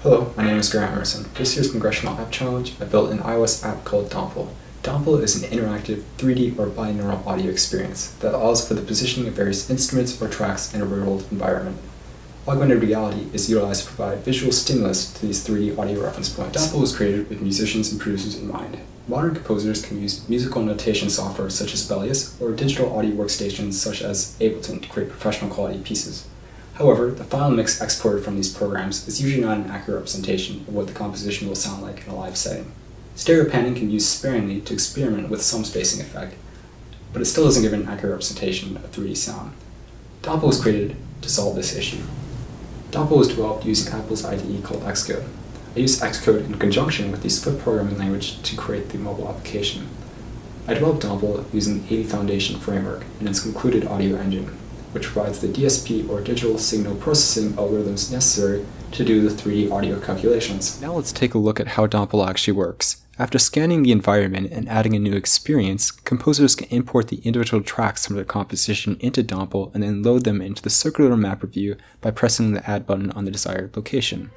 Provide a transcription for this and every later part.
Hello, my name is Grant Emerson. This year's Congressional App Challenge, I built an iOS app called Dompel. Dompel is an interactive 3D or binaural audio experience that allows for the positioning of various instruments or tracks in a real-world environment. Augmented reality is utilized to provide visual stimulus to these 3D audio reference points. Dompel was created with musicians and producers in mind. Modern composers can use musical notation software such as Sibelius or digital audio workstations such as Ableton to create professional quality pieces. However, the final mix exported from these programs is usually not an accurate representation of what the composition will sound like in a live setting. Stereo panning can be used sparingly to experiment with some spacing effect, but it still doesn't give an accurate representation of 3D sound. Dompel was created to solve this issue. Dompel was developed using Apple's IDE called Xcode. I used Xcode in conjunction with the Swift programming language to create the mobile application. I developed Dompel using the 80 Foundation framework and its included audio engine, which provides the DSP or digital signal processing algorithms necessary to do the 3D audio calculations. Now let's take a look at how Dompel actually works. After scanning the environment and adding a new experience, composers can import the individual tracks from their composition into Dompel and then load them into the circular map view by pressing the Add button on the desired location.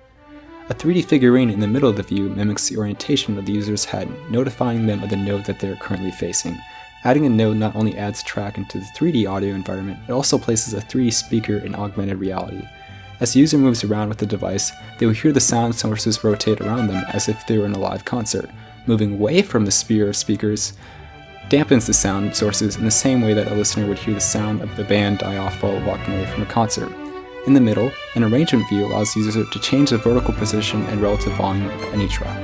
A 3D figurine in the middle of the view mimics the orientation of the user's head, notifying them of the node that they are currently facing. Adding a node not only adds a track into the 3D audio environment, it also places a 3D speaker in augmented reality. As the user moves around with the device, they will hear the sound sources rotate around them as if they were in a live concert. Moving away from the sphere of speakers dampens the sound sources in the same way that a listener would hear the sound of the band die off while walking away from a concert. In the middle, an arrangement view allows the user to change the vertical position and relative volume of any track.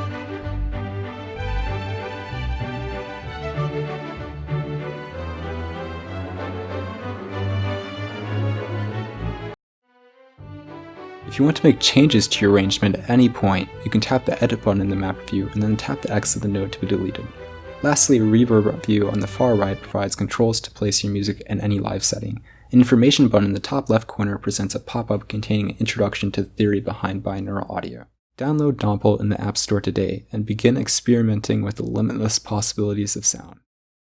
If you want to make changes to your arrangement at any point, you can tap the Edit button in the map view and then tap the X of the node to be deleted. Lastly, a reverb view on the far right provides controls to place your music in any live setting. An information button in the top left corner presents a pop-up containing an introduction to the theory behind binaural audio. Download Dompel in the App Store today and begin experimenting with the limitless possibilities of sound.